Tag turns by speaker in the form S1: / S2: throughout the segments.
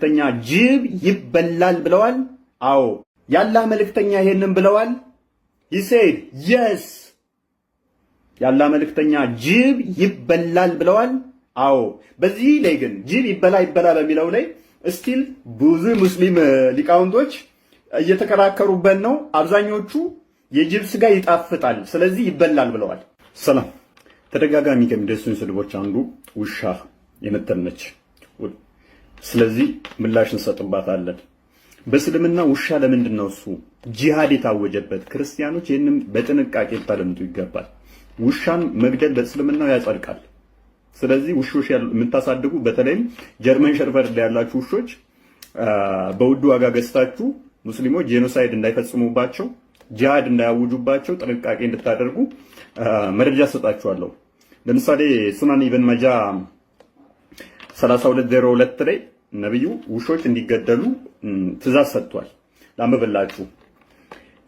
S1: መልእክተኛ ጅብ ይበላል ብለዋል? አዎ። የአላህ መልእክተኛ ይሄንን ብለዋል? he said yes። የአላህ መልእክተኛ ጅብ ይበላል ብለዋል? አዎ። በዚህ ላይ ግን ጅብ ይበላ በሚለው ላይ ስቲል ብዙ ሙስሊም ሊቃውንቶች እየተከራከሩበት ነው። አብዛኞቹ የጅብ ስጋ ይጣፍጣል ስለዚህ ይበላል ብለዋል። ሰላም። ተደጋጋሚ ከሚደርሱኝ ስድቦች አንዱ ውሻ የምትነች፣ ስለዚህ ምላሽ እንሰጥባታለን። በእስልምና ውሻ ለምንድን ነው እሱ ጂሃድ የታወጀበት? ክርስቲያኖች ይህንን በጥንቃቄ ልታደምጡ ይገባል። ውሻን መግደል በእስልምናው ያጸድቃል። ስለዚህ ውሾች የምታሳድጉ በተለይም ጀርመን ሸርፈርድ ያላችሁ ውሾች በውድ ዋጋ ገዝታችሁ ሙስሊሞች ጄኖሳይድ እንዳይፈጽሙባቸው፣ ጂሃድ እንዳያውጁባቸው ጥንቃቄ እንድታደርጉ መረጃ ሰጣችኋለሁ። ለምሳሌ ሱናን ኢብን ማጃ 3202 ላይ ነብዩ ውሾች እንዲገደሉ ትእዛዝ ሰጥቷል። ላንብብላችሁ።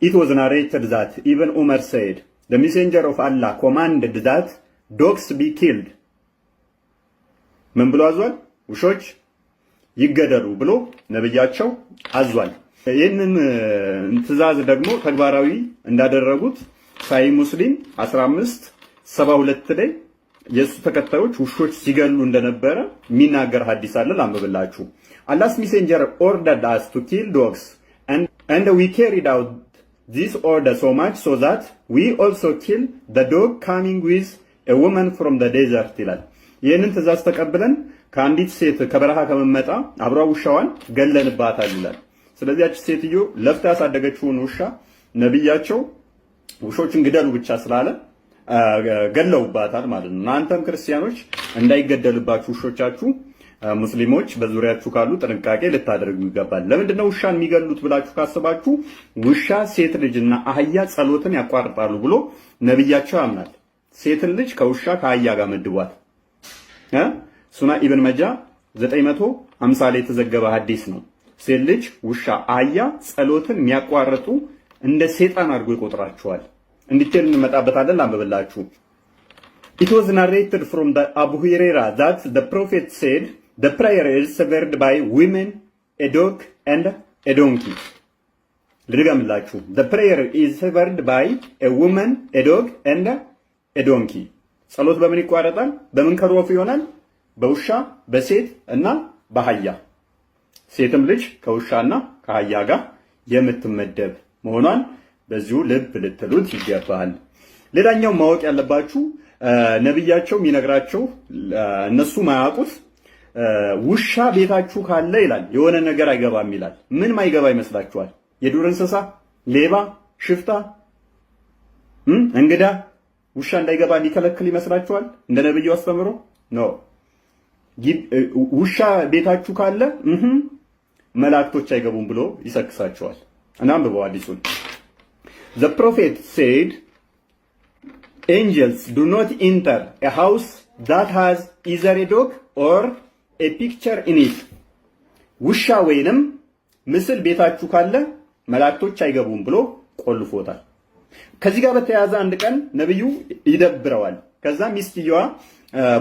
S1: It was narrated that even Umar said, the messenger of Allah commanded that dogs be killed. ምን ብሎ አዟል? ውሾች ይገደሉ ብሎ ነብያቸው አዟል። ይህንን ትእዛዝ ደግሞ ተግባራዊ እንዳደረጉት ሳይ ሙስሊም 1572 ላይ የሱ ተከታዮች ውሾች ሲገሉ እንደነበረ የሚናገር ሐዲስ አለ። ላንብብላችሁ። Allah's messenger ordered us to kill dogs and we carried out this order so much so that we also kill the dog coming with a woman from the desert ይላል። ይህንን ትእዛዝ ተቀብለን ከአንዲት ሴት ከበረሃ ከመመጣ አብራ ውሻዋን ገለንባታል ይላል። ስለዚህ ያቺ ሴትዮ ለፍታ ያሳደገችውን ውሻ ነብያቸው ውሾችን ግደሉ ብቻ ስላለ ገለውባታል ማለት ነው። እናንተም ክርስቲያኖች እንዳይገደልባችሁ ውሾቻችሁ ሙስሊሞች በዙሪያችሁ ካሉ ጥንቃቄ ልታደርጉ ይገባል። ለምንድን ነው ውሻን የሚገሉት ብላችሁ ካሰባችሁ ውሻ ሴት ልጅና አህያ ጸሎትን ያቋርጣሉ ብሎ ነብያቸው ያምናል። ሴትን ልጅ ከውሻ ከአህያ ጋር መድቧት ሱና ኢብን ማጃ 950 ላይ የተዘገበ ሐዲስ ነው። ሴት ልጅ፣ ውሻ፣ አህያ ጸሎትን የሚያቋርጡ እንደ ሰይጣን አድርጎ ይቆጥራቸዋል። እንዲቴል እንመጣበታለን። ላንብብላችሁ። It was narrated from the Abu Hurairah that the prophet said the prayer is severed by women, a dog and a donkey. ልድገምላችሁ። The prayer is severed by a woman, a dog and a donkey. ጸሎት በምን ይቋረጣል? በምን ከሮፍ ይሆናል? በውሻ፣ በሴት እና በአህያ። ሴትም ልጅ ከውሻና ከአህያ ጋር የምትመደብ መሆኗን በዚሁ ልብ ልትሉት ይገባል። ሌላኛው ማወቅ ያለባችሁ ነብያቸው የሚነግራቸው እነሱ ማያውቁት ውሻ ቤታችሁ ካለ ይላል የሆነ ነገር አይገባም ይላል። ምን ማይገባ ይመስላችኋል? የዱር እንስሳ፣ ሌባ፣ ሽፍታ፣ እንግዳ ውሻ እንዳይገባ ሊከለክል ይመስላችኋል? እንደ ነብዩ አስተምሮ ነው። ውሻ ቤታችሁ ካለ መላእክቶች አይገቡም ብሎ ይሰክሳቸዋል። እናም በው አዲሱን The prophet said angels do not enter a house that has either a dog or a picture in it. ውሻ ወይንም ምስል ቤታችሁ ካለ መላእክቶች አይገቡም ብሎ ቆልፎታል። ከዚህ ጋር በተያያዘ አንድ ቀን ነብዩ ይደብረዋል። ከዛ ሚስትየዋ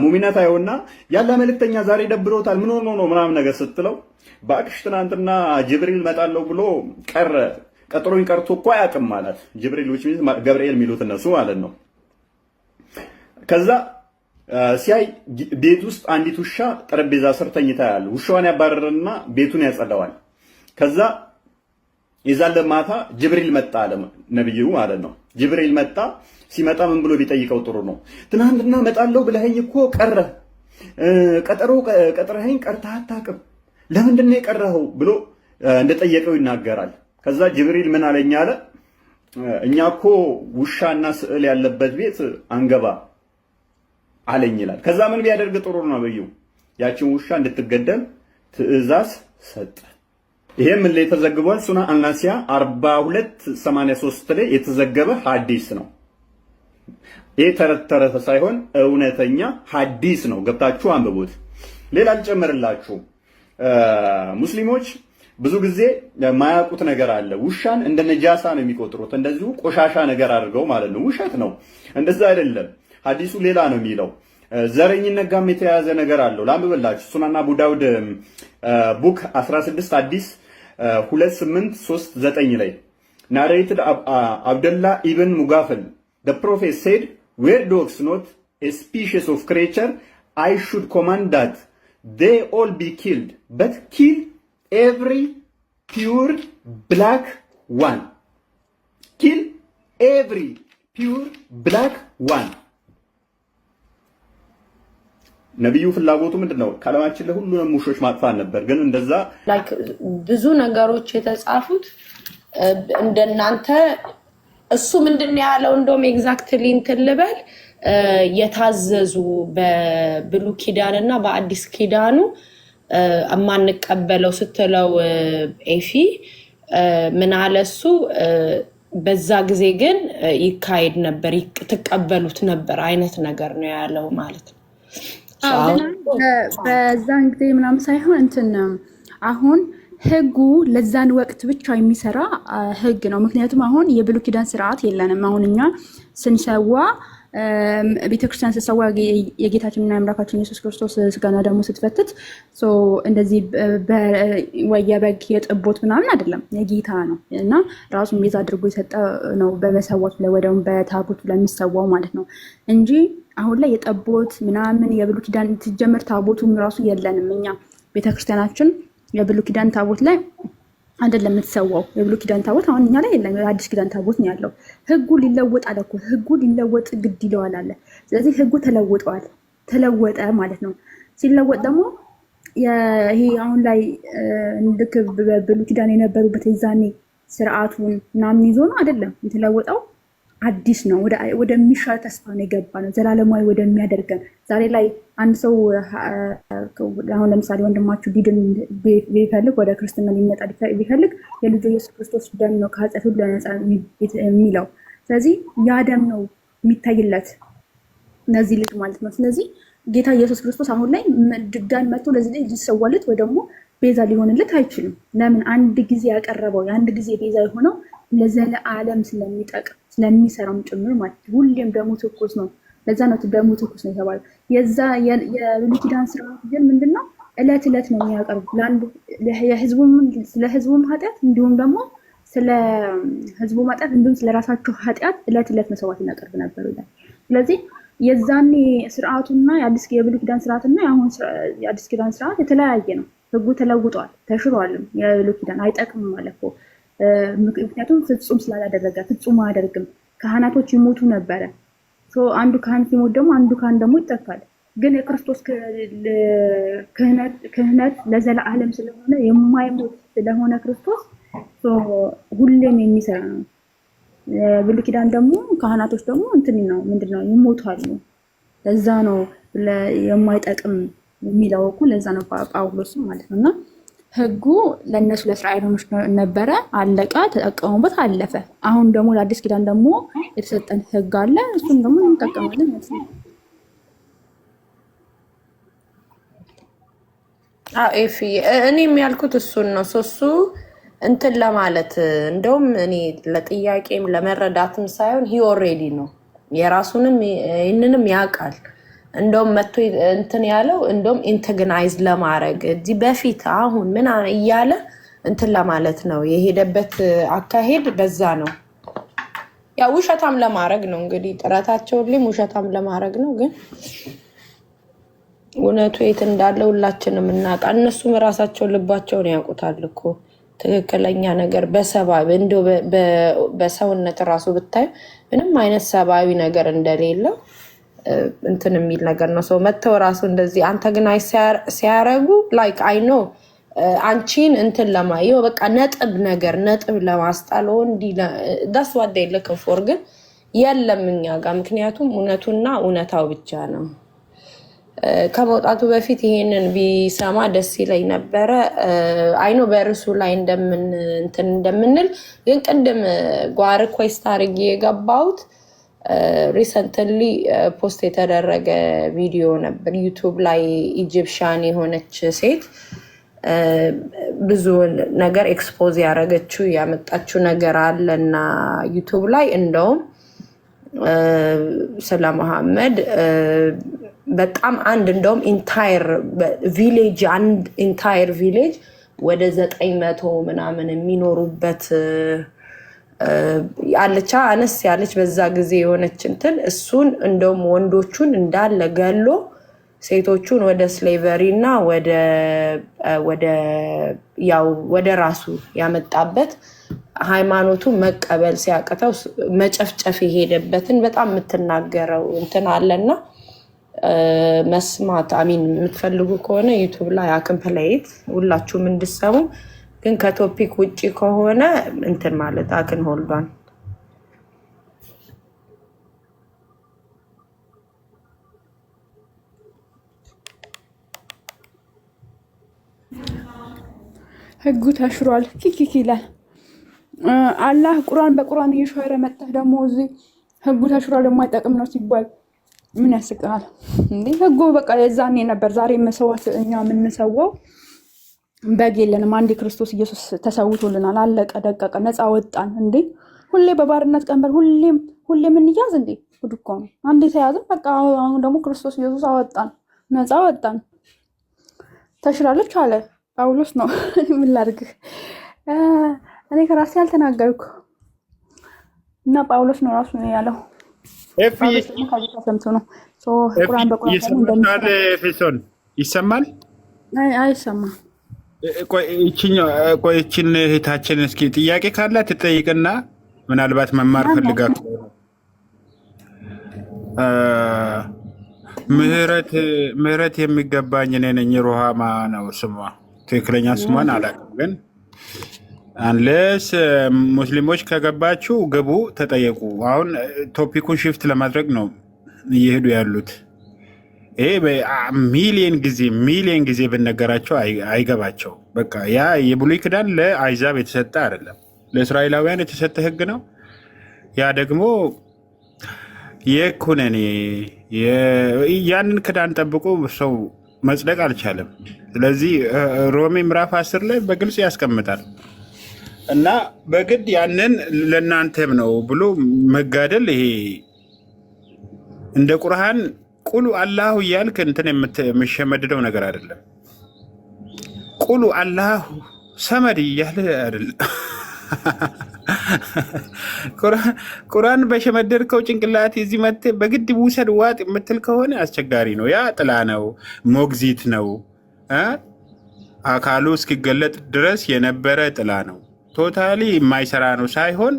S1: ሙሚናት አይውና ያለ መልእክተኛ ዛሬ ደብሮታል ምን ሆኖ ነው ምናምን ነገር ስትለው ባክሽ ትናንትና ጅብሪል መጣለው ብሎ ቀረ፣ ቀጥሮኝ ቀርቶ እኮ አያውቅም ማለት ጅብሪል ገብርኤል የሚሉት እነሱ ማለት ነው። ከዛ ሲያይ ቤት ውስጥ አንዲት ውሻ ጠረጴዛ ስር ተኝታ ያለ ውሻዋን ያባረረና ቤቱን ያጸዳዋል። ከዛ የዛለ ማታ ጅብሪል መጣ አለ ነብዩ ማለት ነው። ጅብሪል መጣ። ሲመጣ ምን ብሎ ቢጠይቀው ጥሩ ነው? ትናንትና መጣለው ብለኸኝ እኮ ቀረ፣ ቀጠረኸኝ ቀርተህ አታውቅም፣ ለምንድን ነው የቀረኸው ብሎ እንደጠየቀው ይናገራል። ከዛ ጅብሪል ምን አለኝ አለ፣ እኛ እኮ ውሻና ስዕል ያለበት ቤት አንገባ አለኝ ይላል። ከዛ ምን ቢያደርግ ጥሩ ነው ነብዩ? ያችን ውሻ እንድትገደል ትዕዛዝ ሰጠ። ይሄም ላይ ተዘግቧል። ሱና አልናሲያ 4283 ላይ የተዘገበ ሐዲስ ነው። ይሄ ተረት ሳይሆን እውነተኛ ሐዲስ ነው። ገብታችሁ አንብቡት። ሌላ ልጨምርላችሁ። ሙስሊሞች ብዙ ጊዜ የማያውቁት ነገር አለ። ውሻን እንደ ነጃሳ ነው የሚቆጥሩት፣ እንደዚሁ ቆሻሻ ነገር አድርገው ማለት ነው። ውሸት ነው፣ እንደዛ አይደለም። ሐዲሱ ሌላ ነው የሚለው። ዘረኝነት ጋር የተያያዘ ነገር አለው። ላንብብላችሁ ሱናን አቡ ዳውድ ቡክ 16 አዲስ 2839 ላይ narrated Abdullah ibn Mughaffal the prophet said were dogs not a species of creature I should command that they all be killed but kill every pure black one. Kill every pure black one. ነብዩ ፍላጎቱ ምንድነው? ከዓለማችን ላይ ሁሉንም ውሾች ማጥፋት ነበር። ግን እንደዛ
S2: ብዙ ነገሮች የተጻፉት እንደናንተ እሱ ምንድነው ያለው? እንደውም ኤግዛክትሊ እንትን ልበል የታዘዙ በብሉይ ኪዳንና በአዲስ ኪዳኑ እማንቀበለው ስትለው ኤፊ ምን አለ እሱ በዛ ጊዜ ግን ይካሄድ ነበር ትቀበሉት ነበር አይነት ነገር ነው ያለው ማለት ነው።
S3: በዛን ጊዜ ምናምን ሳይሆን እንትን አሁን ህጉ ለዛን ወቅት ብቻ የሚሰራ ህግ ነው። ምክንያቱም አሁን የብሉይ ኪዳን ስርዓት የለንም። አሁን እኛ ስንሰዋ ቤተክርስቲያን ስትሰዋ የጌታችንና የአምላካችን ኢየሱስ ክርስቶስ ስጋና ደግሞ ስትፈትት እንደዚህ የበግ የጥቦት ምናምን አይደለም፣ የጌታ ነው እና ራሱን ቤዛ አድርጎ የሰጠ ነው በመሰዋቱ ላይ ወደም በታቦቱ ለሚሰዋው ማለት ነው እንጂ አሁን ላይ የጠቦት ምናምን የብሉይ ኪዳን ትጀምር ታቦቱም ራሱ የለንም። እኛ ቤተክርስቲያናችን የብሉይ ኪዳን ታቦት ላይ አይደለም የምትሰዋው። የብሉይ ኪዳን ታቦት አሁን እኛ ላይ የለም። የአዲስ ኪዳን ታቦት ነው ያለው። ህጉ ሊለወጥ አለ እኮ ህጉ ሊለወጥ ግድ ይለዋል አለ። ስለዚህ ህጉ ተለውጧል፣ ተለወጠ ማለት ነው። ሲለወጥ ደግሞ ይሄ አሁን ላይ ልክ በብሉይ ኪዳን የነበሩበት የዛኔ ስርዓቱን ምናምን ይዞ ነው አይደለም የተለወጠው። አዲስ ነው፣ ወደሚሻል ተስፋ ነው የገባ ነው፣ ዘላለማዊ ወደሚያደርገን። ዛሬ ላይ አንድ ሰው አሁን ለምሳሌ ወንድማችሁ ዲድን ቢፈልግ ወደ ክርስትና ሊመጣ ቢፈልግ የልጁ ኢየሱስ ክርስቶስ ደም ነው ከኃጢአት ሁሉ ነፃ የሚለው። ስለዚህ ያ ደም ነው የሚታይለት ለዚህ ልጅ ማለት ነው። ስለዚህ ጌታ ኢየሱስ ክርስቶስ አሁን ላይ ድጋሚ መጥቶ ለዚህ ልጅ ሊሰዋለት ወይ ደግሞ ቤዛ ሊሆንለት አይችልም። ለምን? አንድ ጊዜ ያቀረበው የአንድ ጊዜ ቤዛ የሆነው ለዘለዓለም ስለሚጠቅም ስለሚሰራም ጭምር ማለት ነው። ሁሌም ደግሞ ትኩስ ነው። ለዛ ነው ደግሞ ትኩስ ነው የተባለው። የዛ የብሉይ ኪዳን ስርዓት ግን ምንድነው? እለት እለት ነው የሚያቀርቡት ስለ ህዝቡም ኃጢአት እንዲሁም ደግሞ ስለ ህዝቡ ኃጢአት እንዲሁም ስለ ራሳቸው ኃጢአት እለት እለት መስዋዕት ያቀርብ ነበር ይላል። ስለዚህ የዛኔ ስርዓቱና የብሉይ ኪዳን ስርዓትና የአሁን የአዲስ ኪዳን ስርዓት የተለያየ ነው። ህጉ ተለውጧል፣ ተሽሯልም። የብሉይ ኪዳን አይጠቅምም ማለት ነው። ምክንያቱም ፍጹም ስላላደረገ ፍጹም አያደርግም። ካህናቶች ይሞቱ ነበረ። አንዱ ካህን ሲሞት ደግሞ አንዱ ካህን ደግሞ ይጠፋል። ግን የክርስቶስ ክህነት ለዘላለም ስለሆነ የማይሞት ስለሆነ ክርስቶስ ሁሌም የሚሰራ ነው። ብሉይ ኪዳን ደግሞ ካህናቶች ደግሞ ነው ምንድነው ይሞታሉ። ለዛ ነው የማይጠቅም የሚለው እኮ ለዛ ነው ጳውሎስ ማለት ነውና ህጉ ለነሱ ለእስራኤሎች ነበረ፣ አለቀ፣ ተጠቀሙበት፣ አለፈ። አሁን ደግሞ ለአዲስ ኪዳን ደግሞ የተሰጠን ህግ አለ። እሱም ደግሞ እንጠቀማለን ማለት ነው።
S2: ኤፊ እኔም ያልኩት እሱን ነው። እሱ እንትን ለማለት እንደውም እኔ ለጥያቄም ለመረዳትም ሳይሆን ሂ ኦልሬዲ ነው የራሱንም ይህንንም ያውቃል። እንደውም መጥቶ እንትን ያለው እንደውም ኢንተግናይዝ ለማድረግ እዚህ በፊት አሁን ምን እያለ እንትን ለማለት ነው የሄደበት አካሄድ በዛ ነው። ያ ውሸታም ለማድረግ ነው እንግዲህ ጥረታቸውን ላይ ውሸታም ለማድረግ ነው። ግን እውነቱ የት እንዳለ ሁላችንም እናውቃ። እነሱም ራሳቸውን ልባቸውን ያውቁታል እኮ ትክክለኛ ነገር በሰባዊ እንደው በሰውነት ራሱ ብታይ ምንም አይነት ሰባዊ ነገር እንደሌለው እንትን የሚል ነገር ነው። ሰው መተው ራሱ እንደዚህ አንተ ግን ሲያረጉ ላይክ አይ ኖ አንቺን እንትን ለማየው በቃ ነጥብ ለማስጣል ወንዲ ዳስ ዋት ዴይ ሉክ ፎር ግን የለም እኛ ጋር። ምክንያቱም እውነቱና እውነታው ብቻ ነው። ከመውጣቱ በፊት ይሄንን ቢሰማ ደስ ይለኝ ነበረ። አይ ኖ በርሱ ላይ እንደምንል ግን ቅድም ጓር ኮስት አድርጌ የገባሁት ሪሰንትሊ ፖስት የተደረገ ቪዲዮ ነበር ዩቱብ ላይ። ኢጂፕሽያን የሆነች ሴት ብዙ ነገር ኤክስፖዝ ያደረገችው ያመጣችው ነገር አለና ዩቱብ ላይ እንደውም ስለ መሐመድ በጣም አንድ እንደውም ኢንታየር ቪሌጅ አንድ ኢንታየር ቪሌጅ ወደ 900 ምናምን የሚኖሩበት አለቻ አነስ ያለች በዛ ጊዜ የሆነች እንትን እሱን እንደውም ወንዶቹን እንዳለ ገሎ ሴቶቹን ወደ ስሌቨሪ እና ወደ ራሱ ያመጣበት ሃይማኖቱ መቀበል ሲያቅተው መጨፍጨፍ የሄደበትን በጣም የምትናገረው እንትን አለና መስማት አሚን የምትፈልጉ ከሆነ ዩቲዩብ ላይ አክምፕሌት ሁላችሁም እንድሰሙ ግን ከቶፒክ ውጪ ከሆነ እንትን ማለት አክን ሆልዷን
S3: ህጉ ተሽሯል ኪኪኪ ይላል አላህ ቁርአን በቁርአን እየሾረ መጣ ደግሞ እዚህ ህጉ ተሽሯል የማይጠቅም ነው ሲባል ምን ያስቃል እንዴ? ህጉ በቃ የዛኔ ነበር። ዛሬ መስዋዕት እኛ የምንሰዋው በግ የለንም። አንዴ ክርስቶስ ኢየሱስ ተሰውቶልናል። አለቀ ደቀቀ፣ ነፃ ወጣን። እንዴ ሁሌ በባርነት ቀንበር ሁሌ ምን ይያዝ እንዴ? ጉድ እኮ ነው። አንዴ ተያዝን በቃ። አሁን ደግሞ ክርስቶስ ኢየሱስ አወጣን፣ ነፃ ወጣን። ተሽራለች አለ ጳውሎስ ነው። ምን ላድርግ እኔ ከራሴ አልተናገርኩ እና ጳውሎስ ነው ራሱ ያለው።
S4: ይሰማል?
S3: አይሰማም።
S4: ቆይችን እህታችን እስኪ ጥያቄ ካላት ትጠይቅና ምናልባት መማር ፈልጋ ምህረት የሚገባኝ እኔ ነኝ። ሩሃማ ነው ስሟ፣ ትክክለኛ ስሟን አላውቅም ግን አንለስ ሙስሊሞች ከገባችሁ ግቡ፣ ተጠየቁ። አሁን ቶፒኩን ሽፍት ለማድረግ ነው እየሄዱ ያሉት። ይሄ ሚሊየን ጊዜ ብነገራቸው አይገባቸው። በቃ ያ የብሉይ ኪዳን ለአይዛብ የተሰጠ አይደለም፣ ለእስራኤላውያን የተሰጠ ህግ ነው። ያ ደግሞ የኩነኔ ያንን ክዳን ጠብቆ ሰው መጽደቅ አልቻለም። ስለዚህ ሮሜ ምዕራፍ 10 ላይ በግልጽ ያስቀምጣል። እና በግድ ያንን ለእናንተም ነው ብሎ መጋደል ይሄ እንደ ቁርአን ቁሉ አላሁ እያልክ እንትን የምሸመድደው ነገር አይደለም። ቁሉ አላሁ ሰመድ እያለ አይደለም። ቁርአን በሸመደድከው ጭንቅላት እዚህ መጥተህ በግድ ውሰድ ዋጥ የምትል ከሆነ አስቸጋሪ ነው። ያ ጥላ ነው፣ ሞግዚት ነው፣ አካሉ እስኪገለጥ ድረስ የነበረ ጥላ ነው። ቶታሊ የማይሰራ ነው ሳይሆን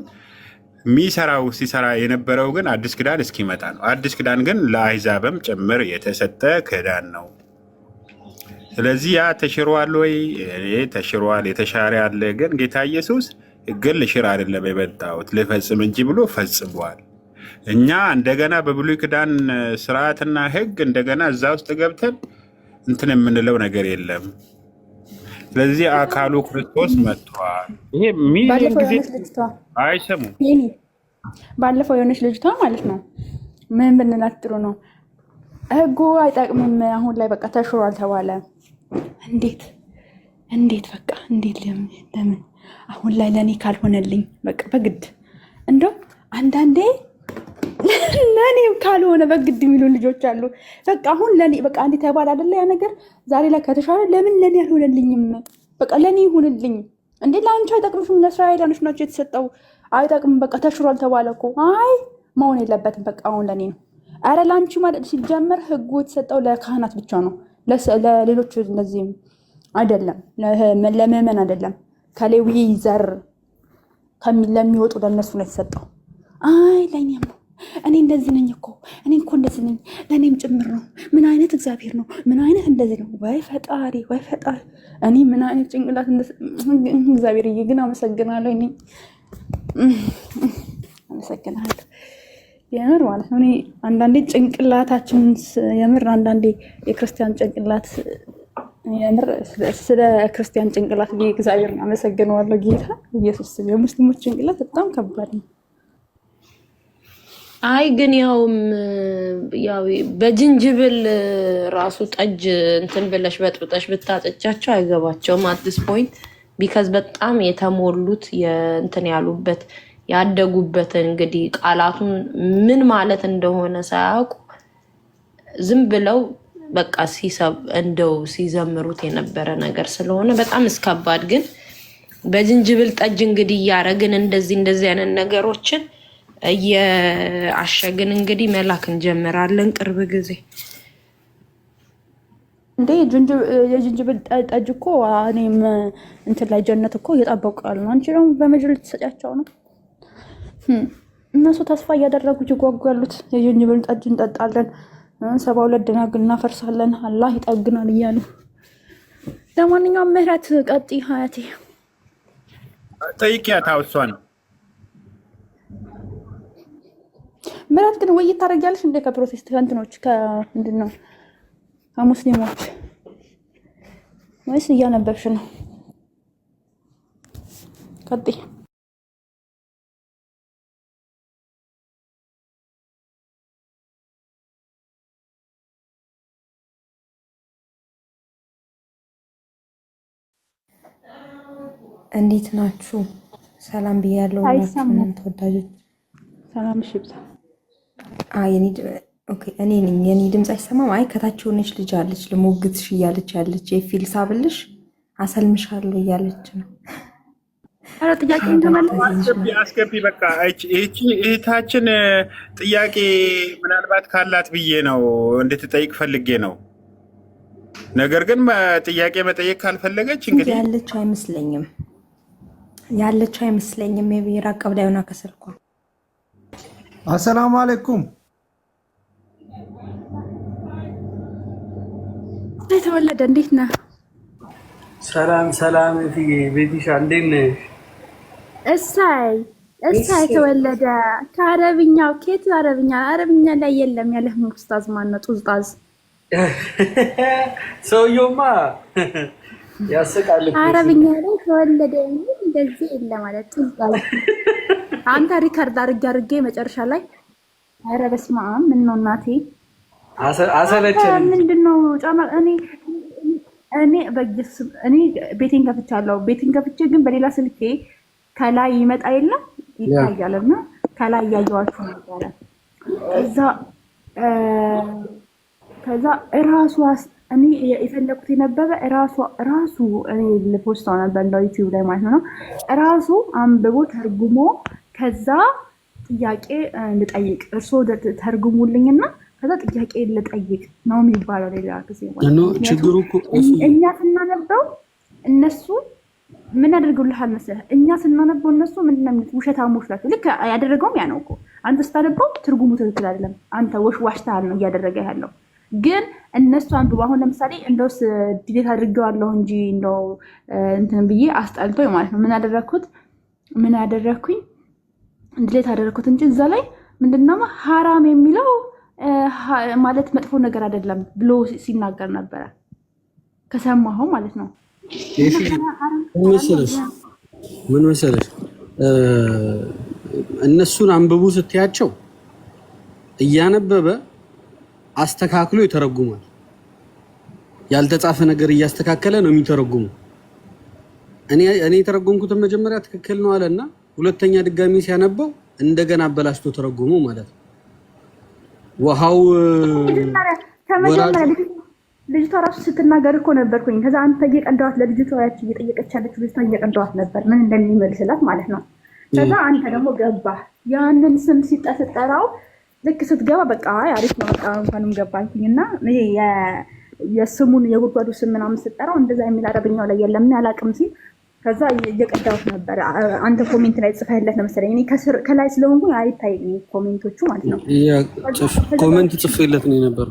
S4: የሚሰራው ሲሰራ የነበረው ግን አዲስ ክዳን እስኪመጣ ነው። አዲስ ክዳን ግን ለአሕዛብም ጭምር የተሰጠ ክዳን ነው። ስለዚህ ያ ተሽሯል ወይ? ተሽሯል። የተሻረ ያለ ግን ጌታ ኢየሱስ ሕግን ልሽር አይደለም የመጣሁት ልፈጽም እንጂ ብሎ ፈጽሟል። እኛ እንደገና በብሉይ ክዳን ስርዓትና ሕግ እንደገና እዛ ውስጥ ገብተን እንትን የምንለው ነገር የለም። ስለዚህ አካሉ ክርስቶስ መጥቷል። ይሄ ሚሊዮን ጊዜ አይሰሙም።
S3: ባለፈው የሆነች ልጅቷ ማለት ነው ምን ብንላት ጥሩ ነው፣ ህጉ አይጠቅምም አሁን ላይ በቃ ተሽሯል ተባለ። እንዴት በቃ እንዴት ለምን አሁን ላይ ለእኔ ካልሆነልኝ በቃ በግድ እንደው አንዳንዴ ለእኔም ካልሆነ በግድ የሚሉ ልጆች አሉ። በቃ አሁን ለእኔ በቃ አንዴ ተባለ አይደለ ያ ነገር ዛሬ ላይ ከተሻለ ለምን ለእኔ አልሆነልኝም? በቃ ለእኔ ይሁንልኝ እንዴ። ለአንቺ አይጠቅምሽም? ለእስራኤላኖች ናቸው የተሰጠው። አይጠቅምም በቃ ተሽሯል ተባለ እኮ። አይ መሆን የለበትም በቃ አሁን ለእኔ ነው። አረ ለአንቺ ማለት ሲጀመር ህጉ የተሰጠው ለካህናት ብቻ ነው፣ ለሌሎች እነዚህም አይደለም፣ ለምዕመን አይደለም። ከሌዊ ዘር ለሚወጡ ለእነሱ ነው የተሰጠው። አይ ለእኛም ነው። እኔ እንደዚህ ነኝ እኮ እኔ እኮ እንደዚህ ነኝ፣ ለእኔም ጭምር ነው። ምን አይነት እግዚአብሔር ነው? ምን አይነት እንደዚህ ነው? ወይ ፈጣሪ ወይ ፈጣሪ! እኔ ምን አይነት ጭንቅላት እግዚአብሔር ግን አመሰግናለሁ። እኔ አመሰግናለሁ የምር ማለት ነው። እኔ አንዳንዴ ጭንቅላታችን የምር አንዳንዴ የክርስቲያን ጭንቅላት የምር ስለ ክርስቲያን ጭንቅላት እግዚአብሔር አመሰግነዋለሁ። ጌታ ኢየሱስ የሙስሊሞች ጭንቅላት በጣም ከባድ ነው።
S2: አይ ግን ያው በጅንጅብል ራሱ ጠጅ እንትን ብለሽ በጥብጠሽ ብታጠጫቸው አይገባቸውም at this point because በጣም የተሞሉት እንትን ያሉበት ያደጉበት እንግዲህ ቃላቱን ምን ማለት እንደሆነ ሳያውቁ ዝም ብለው በቃ እንደው ሲዘምሩት የነበረ ነገር ስለሆነ በጣም እስከባድ ግን በዝንጅብል ጠጅ እንግዲህ እያረግን እንደዚህ አይነት ነገሮችን እየአሸግን እንግዲህ መላክ እንጀምራለን ቅርብ ጊዜ።
S3: እንዴ የዝንጅብል ጠጅ እኮ እኔም እንትን ላይ ጀነት እኮ እየጠበቁ ነው። አንቺ ደግሞ በመጅል ተሰጫቸው ነው። እነሱ ተስፋ እያደረጉ ይጓጓሉት። የዝንጅብል ጠጅ እንጠጣለን፣ 72 ደናግል እናፈርሳለን፣ አላህ ይጠግናል እያሉ። ለማንኛውም ምህረት ቀጥይ ሀያቴ
S4: ጠይቂያት እሷን።
S3: ምህረት ግን ውይይት ታደርጊያለሽ እንደ ከፕሮቴስታንቶች ከምንድን ነው ከሙስሊሞች ወይስ እያነበብሽ ነው? ቀጥይ።
S5: እንዴት ናችሁ? ሰላም ብያለሁ።
S3: አይሰማም።
S5: ተወዳጆች
S3: ሰላም ሽብዛ።
S5: እኔ ነኝ። የኔ ድምፅ አይሰማም? አይ ከታች ሆነች ልጅ አለች ልሞግትሽ እያለች ያለች የፊል ሳብልሽ አሰልምሻለሁ እያለች ነው።
S3: ኧረ ጥያቄ
S4: አስገቢ። በቃ እህታችን ጥያቄ ምናልባት ካላት ብዬ ነው እንድትጠይቅ ፈልጌ ነው። ነገር ግን ጥያቄ መጠየቅ ካልፈለገች እንግዲህ
S5: ያለችው አይመስለኝም። የራቅ ብላ ይሆናል ከስልኳ።
S6: አሰላሙ አለይኩም።
S3: የተወለደ እንዴት ነህ?
S7: ሰላም እትዬ ቤቲሻ እንዴት ነሽ?
S3: እሳይ ተወለደ። ከአረብኛው ኬት አረብኛ ላይ የለም ያለህ ኡስታዝ ማነው? ኡስታዝ
S7: ሰውየውማ ያስቃል።
S3: አረብኛ ላይ ተወለደ እንደዚህ የለ ማለት ኡስታዝ። አንተ ሪከርድ አድርጌ መጨረሻ ላይ ኧረ በስመ አብ ምን ነው እናቴ
S7: አሰለቸኝ።
S3: ምንድነው ጫማ እኔ ቤቴን ከፍቻለሁ። ቤቴን ከፍቼ ግን በሌላ ስልኬ ከላይ ይመጣ የለም ይታያልና ከላይ እያየኋችሁ ነበረ። ከዛ እራሱ እኔ የፈለኩት የነበረ እራሱ እኔ ልፖስታው ነበር እንደው ዩቲዩብ ላይ ማለት ነው። እራሱ አንብቦ ተርጉሞ ከዛ ጥያቄ ልጠይቅ እርስዎ ተርጉሙልኝና ከዛ ጥያቄ ልጠይቅ ነው የሚባለው። ሌላ ጊዜ
S7: ችግሩ እኮ
S3: እኛ ስናነበው እነሱ ምን ያደርጉልሃል መሰለህ? እኛ ስናነበው እነሱ ምንድን ነው የሚሉት? ውሸታሞች ናቸው። ልክ ያደረገውም ያ ነው እኮ። አንተ ስታነበው ትርጉሙ ትክክል አይደለም፣ አንተ ዋሽተሃል ነው እያደረገ ያለው። ግን እነሱ አንብቡ። አሁን ለምሳሌ እንደውስ ዲሌት አድርጌዋለሁ እንጂ እንደው እንትን ብዬ አስጠልቶኝ ማለት ነው። ምን ያደረኩኝ ዲሌት አደረኩት እንጂ እዛ ላይ ምንድነው ሐራም የሚለው ማለት መጥፎ ነገር አይደለም ብሎ ሲናገር ነበረ። ከሰማኸው ማለት ነው።
S7: ምን መሰለሽ እነሱን አንብቡ ስትያቸው እያነበበ አስተካክሎ ይተረጉማል። ያልተጻፈ ነገር እያስተካከለ ነው የሚተረጉሙ። እኔ የተረጎምኩትን መጀመሪያ ትክክል ነው አለና ሁለተኛ ድጋሚ ሲያነበው እንደገና አበላሽቶ ተረጉሙ ማለት ነው። ውሃው
S3: ልጅቷ ራሱ ስትናገር እኮ ነበርኩኝ። ከዛ አንተ እየቀዳዋት ለልጅቷ ያቺ እየጠየቀች ያለች ልጅቷ እየቀዳዋት ነበር ምን እንደሚመልስላት ማለት ነው። ከዛ አንተ ደግሞ ገባህ ያንን ስም ሲጠራው ልክ ስትገባ በቃ አሪፍ ነው በቃ እንኳንም ገባልኩኝና ይሄ የስሙን የጉድጓዱ ስም ምናምን ስትጠራው እንደዛ የሚል አረብኛው ላይ የለም እና አላቅም ሲል ከዛ እየቀዳሁት ነበር። አንተ ኮሜንት ላይ ጽፈህለት ነው መሰለኝ። እኔ ከላይ ስለሆንኩ አይታይም ኮሜንቶቹ ማለት ነው።
S7: ኮሜንት ጽፈህለት ነው ነበር።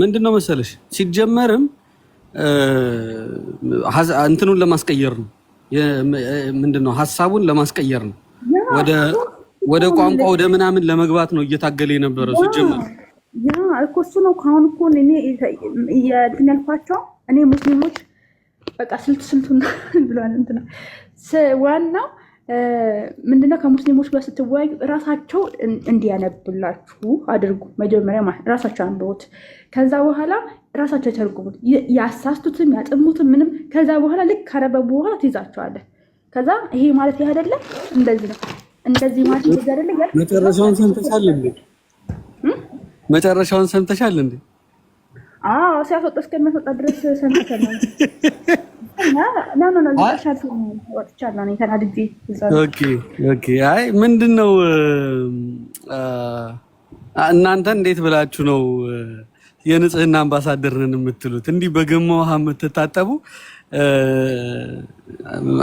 S7: ምንድነው መሰለሽ ሲጀመርም እንትኑን ለማስቀየር ነው። ምንድነው ሐሳቡን ለማስቀየር ነው። ወደ ቋንቋ ወደ ምናምን ለመግባት ነው እየታገለ የነበረው ሲጀመር።
S3: ያ እኮ እሱ ነው። ካሁን እኮ እኔ እንትን ያልኳቸው እኔ ሙስሊሞች በቃ ስልቱና ብሏል እንትና ዋናው ምንድነው ከሙስሊሞች ጋር ስትወያዩ ራሳቸው እንዲያነብላችሁ አድርጉ። መጀመሪያ ራሳቸው አንብቡት፣ ከዛ በኋላ ራሳቸው ተርጉሙት። ያሳስቱትም ያጥሙትም ምንም ከዛ በኋላ ልክ ካነበቡ በኋላ ትይዛቸዋለህ። ከዛ ይሄ ማለት ይሄ አይደለም እንደዚህ ነው እንደዚህ ማለት ይሄ አይደለም።
S7: መጨረሻውን ሰምተሻል እንዴ? መጨረሻውን ሰምተሻል እንዴ?
S3: አዎ ሲያስወጣ እስከሚያስወጣ ድረስ ሰምቻለሁ።
S7: ኦኬ። አይ ምንድነው እናንተ እንዴት ብላችሁ ነው የንጽህና አምባሳደር ነን የምትሉት? እንዲህ በገማ ውሃ የምትታጠቡ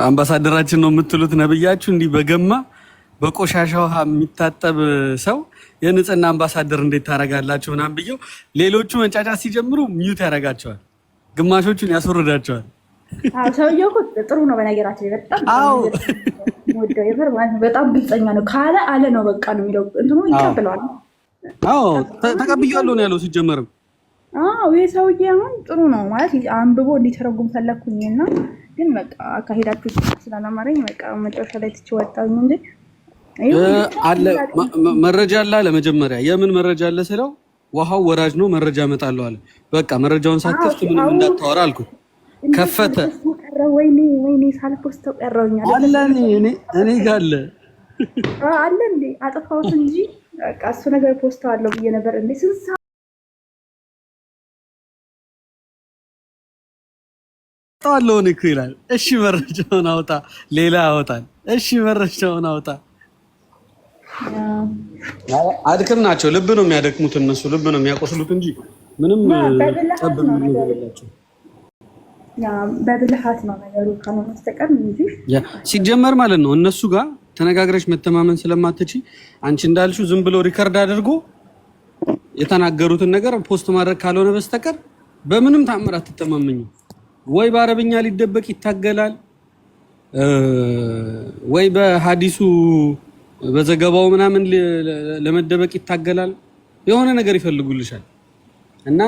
S7: አምባሳደራችን ነው የምትሉት ነብያችሁ? እንዲህ በገማ በቆሻሻ ውሃ የሚታጠብ ሰው የንጽህና አምባሳደር እንዴት ታደርጋላችሁ? ምናምን ብየው ሌሎቹ መንጫጫት ሲጀምሩ ሚዩት ያደርጋቸዋል፣ ግማሾቹን ያስወርዳቸዋል።
S3: ሰውዬው እኮ ጥሩ ነው በነገራችን ላይ በጣም ግልጸኛ ነው። ካለ አለ ነው በቃ ነው የሚለው እንትኑ ይቀበለዋል።
S7: ተቀብያለሁ ነው ያለው ሲጀመርም።
S3: ይሄ ሰውዬ አሁን ጥሩ ነው ማለት አንብቦ እንዲተረጉም ፈለኩኝና ግን በቃ አካሄዳችሁ ስላላማረኝ በቃ መጨረሻ ላይ ትቼ ወጣሁኝ እንጂ
S7: አለ መረጃ አለ። ለመጀመሪያ የምን መረጃ አለ ስለው ውሃው ወራጅ ነው መረጃ እመጣለሁ አለ። በቃ መረጃውን ሳትከፍት ምንም እንዳታወራ አልኩት። ከፈተ።
S3: ወይኔ ሳልፖስተው ቀረውኛል
S7: አለ እኔ ጋር
S3: አለ እንዴ አጥፋሁት እንጂ በቃ እሱ ነገር ፖስተው አለው ብዬ ነበር እንዴ ስንሳ
S7: አለውን እኮ ይላል። እሺ መረጃውን አውጣ፣ ሌላ ያወጣል። እሺ መረጃውን አውጣ። አድክም ናቸው። ልብ ነው የሚያደክሙት እነሱ፣ ልብ ነው የሚያቆስሉት እንጂ ምንም ጠብ የሚያደርጋቸው
S3: በብልሃት ነው ነገሩ ካልሆነ በስተቀር እንጂ
S7: ሲጀመር ማለት ነው። እነሱ ጋር ተነጋግረሽ መተማመን ስለማትቺ አንቺ እንዳልሽው ዝም ብሎ ሪከርድ አድርጎ የተናገሩትን ነገር ፖስት ማድረግ ካልሆነ በስተቀር በምንም ታምር አትተማመኝ። ወይ በአረብኛ ሊደበቅ ይታገላል፣ ወይ በሐዲሱ በዘገባው ምናምን ለመደበቅ ይታገላል። የሆነ ነገር ይፈልጉልሻል እና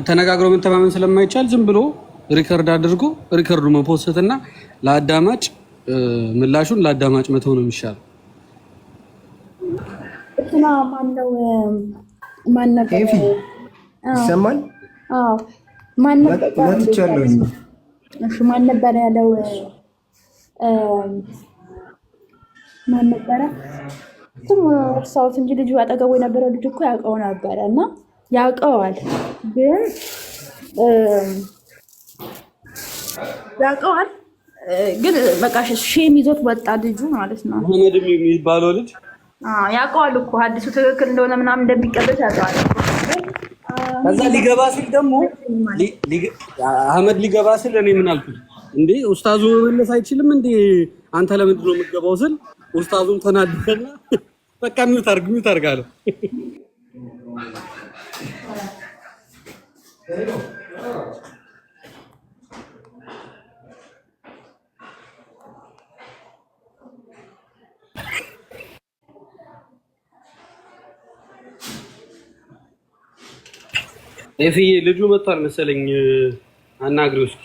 S7: ተነጋግሮ መተማመን ስለማይቻል ዝም ብሎ ሪከርድ አድርጎ ሪከርዱ መፖስትና ለአዳማጭ ምላሹን ለአዳማጭ መተው ነው የሚሻለው።
S3: እና ማን ነበር
S6: ይሰማል?
S3: አዎ ማን ነበር ያለው? ማን ነበረ ሰውት እንጂ ልጁ አጠገቡ የነበረው ልጅ እኮ ያውቀው ነበረ እና ያውቀዋል ግን ያውቀዋል ግን በቃ ሼም ይዞት ወጣ ልጁ ማለት ነው።
S7: መሐመድ የሚባለው ልጅ
S3: ያውቀዋል እኮ ሐዲሱ ትክክል እንደሆነ ምናምን እንደሚቀበል ያውቀዋል።
S7: ከዛ ሊገባ ሲል ደግሞ አህመድ ሊገባ ሲል እኔ ምን አልኩት እንዴ ኡስታዙ መመለስ አይችልም እንዴ አንተ ለምንድን ነው የምትገባው ስል ኡስታዙም ተናደደና በቃ ሚውት አድርግ አለው። ኤፍዬ ልጁ መጥቷል መሰለኝ። አናግሪው እስኪ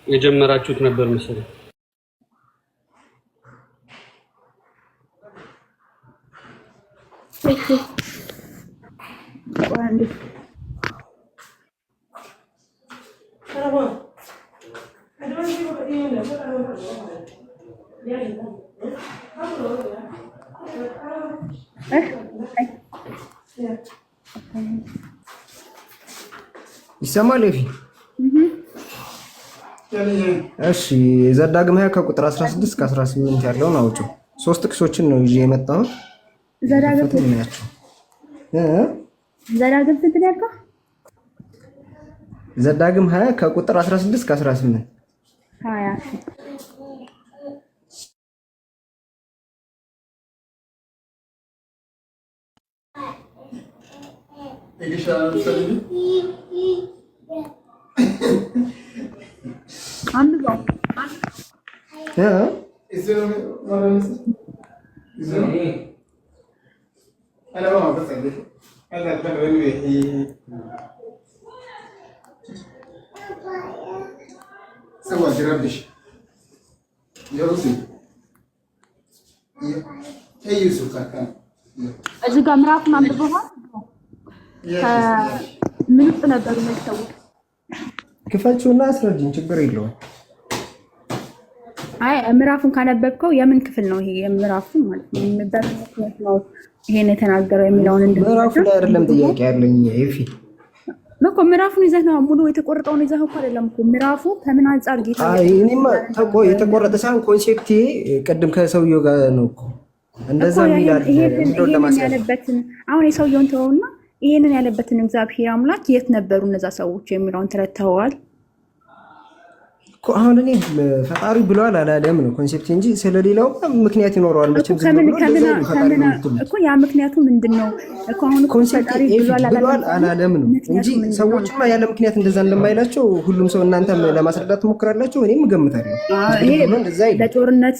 S7: የጀመራችሁት ነበር መሰለኝ።
S6: ይሰማል ኤፊ? እሺ ዘዳግም 20 ከቁጥር 16 እስከ 18 ያለውን አውጪው። 3 ጥቅሶችን ነው ይዤ የመጣሁት። ዘዳግም ስንት ነው ያልከው? ዘዳግም 20 ከቁጥር 16 እስከ 18 20
S3: እዚህ ጋር ምዕራፉን አንብበዋል። ምን ውስጥ ነበሩ ሰዎች?
S6: ክፈችውና አስረጅኝ፣ ችግር የለውም።
S3: አይ ምዕራፉን ካነበብከው የምን ክፍል ነው ይሄ? የምዕራፉ ማለት ነው ይሄን የተናገረው የሚለውን
S6: ምዕራፉ ላይ አይደለም ጥያቄ ያለኝ ኤፊ
S3: እኮ ምዕራፉን ይዘህ ነው ሙሉ የተቆረጠውን ይዘህ እኮ አይደለም እኮ ምዕራፉ ከምን አንጻር ጌታ
S6: እኔማ የተቆረጠ ሳይሆን ኮንሴፕቴ ቅድም ከሰውየው ጋር ነው እኮ እንደዛ የሚላል
S3: ያለበትን አሁን የሰውየውን ተወውና ይሄንን ያለበትን እግዚአብሔር አምላክ የት ነበሩ እነዛ ሰዎች የሚለውን ተረድተዋል
S6: እኮ አሁን እኔ ፈጣሪ ብሏል አላለም ነው ኮንሴፕት እንጂ ስለሌላው ምክንያት ይኖረዋል መቼም
S3: እኮ ያ ምክንያቱ ምንድነው እኮ አሁን
S6: ፈጣሪ ብሏል አላለም ነው እንጂ ሰዎችማ ያለ ምክንያት እንደዛ እንደማይላቸው ሁሉም ሰው እናንተም ለማስረዳት ትሞክራላችሁ እኔም እገምታለሁ
S3: ይሄ ለጦርነት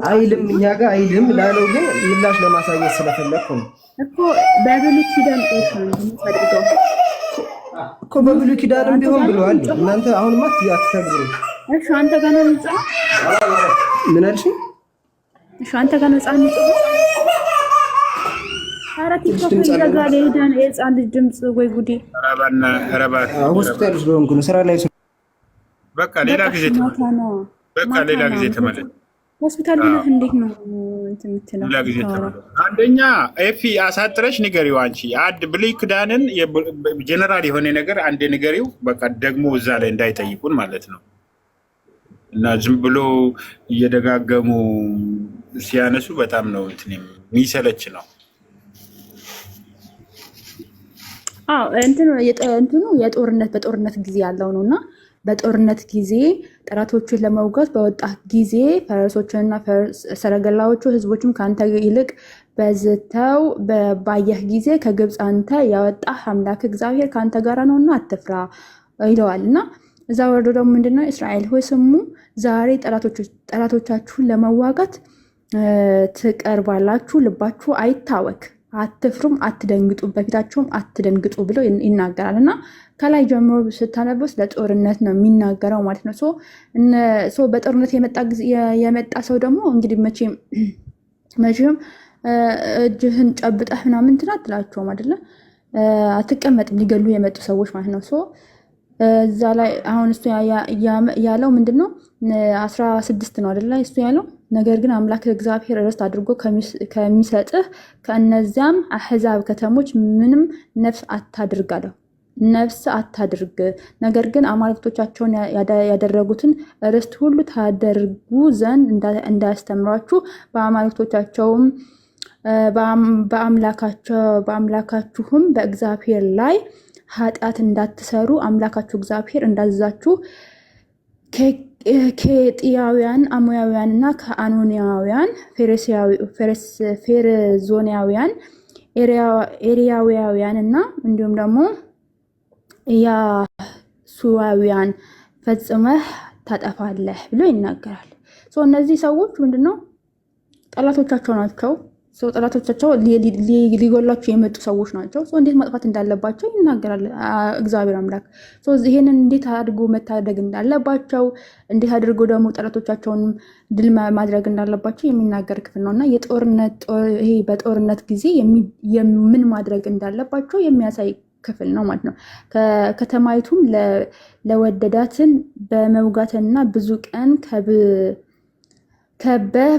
S6: አይልም እኛ ጋር አይልም ላለው ግን ምላሽ ለማሳየት ስለፈለኩ ነው
S3: እኮ በብሉይ ኪዳን
S6: እኮ በብሉይ ኪዳንም ቢሆን ብለዋል እናንተ አሁንማ አትተግሩ
S3: እሺ አንተ ጋር ነው እንጻ
S6: ምን አልሽ
S3: እሺ አንተ ጋር ነው እንጻ አራት ይተፈለጋል ሄደን የህፃን ልጅ ድምጽ ወይ ጉዴ
S4: ረባት
S6: ሆስፒታል ስለሆንኩ ነው ስራ ላይ
S4: በቃ ሌላ ጊዜ ተመለስ
S3: ሆስፒታል ብለህ እንዴት ነው እንትምትለው
S4: ለጊዜ ተመለስ አንደኛ ኤፊ አሳጥረሽ ንገሪው አንቺ ብሉይ ኪዳንን ጀነራል የሆነ ነገር አንድ ንገሪው በቃ ደግሞ እዛ ላይ እንዳይጠይቁን ማለት ነው እና ዝም ብሎ እየደጋገሙ ሲያነሱ በጣም ነው የሚሰለች ነው
S3: እንትኑ በጦርነት ጊዜ ያለው ነውና በጦርነት ጊዜ ጠላቶችን ለመውጋት በወጣ ጊዜ ፈረሶችንና ሰረገላዎቹ ህዝቦችም ካንተ ይልቅ በዝተው ባየህ ጊዜ ከግብፅ አንተ ያወጣህ አምላክ እግዚአብሔር ካንተ ጋር ነውና አትፍራ ይለዋልና እዛ ወርዶ ደግሞ ምንድነው እስራኤል ሆይ ስሙ ዛሬ ጠላቶቻችሁን ለመዋጋት ትቀርባላችሁ ልባችሁ አይታወክ አትፍሩም አትደንግጡ በፊታቸውም አትደንግጡ ብሎ ይናገራልና ከላይ ጀምሮ ስታነበው ለጦርነት ነው የሚናገረው ማለት ነው ሶ በጦርነት የመጣ ሰው ደግሞ እንግዲህ መቼም እጅህን ጨብጠህ ምናምን ትላትላቸውም አይደለ አትቀመጥም ሊገሉ የመጡ ሰዎች ማለት ነው ሶ እዛ ላይ አሁን እሱ ያለው ምንድነው 16 ነው አይደለ እሱ ያለው ነገር ግን አምላክ እግዚአብሔር ርስት አድርጎ ከሚሰጥህ ከእነዚያም አሕዛብ ከተሞች ምንም ነፍስ አታድርግ ነገር ግን አማልክቶቻቸውን ያደረጉትን ርስት ሁሉ ታደርጉ ዘንድ እንዳያስተምሯችሁ በአማልክቶቻቸውም በአምላካችሁም በእግዚአብሔር ላይ ኃጢአት እንዳትሰሩ አምላካችሁ እግዚአብሔር እንዳዘዛችሁ ኬጢያውያን አሞያውያንና ከአኖኒያውያን ፌሬዞናውያን ኤሪያውያን እና እንዲሁም ደግሞ ኢያሱዋውያን ፈጽመህ ታጠፋለህ ብሎ ይናገራል እነዚህ ሰዎች ምንድነው ጠላቶቻቸው ናቸው ጠላቶቻቸው ሊጎላቸው የመጡ ሰዎች ናቸው እንዴት ማጥፋት እንዳለባቸው ይናገራል እግዚአብሔር አምላክ ይሄንን እንዴት አድርጎ መታደግ እንዳለባቸው እንዴት አድርጎ ደግሞ ጠላቶቻቸውን ድል ማድረግ እንዳለባቸው የሚናገር ክፍል ነውና ይሄ በጦርነት ጊዜ ምን ማድረግ እንዳለባቸው የሚያሳይ ክፍል ነው ማለት ነው ከተማይቱም ለወደዳትን በመውጋትና ብዙ ቀን ከበህ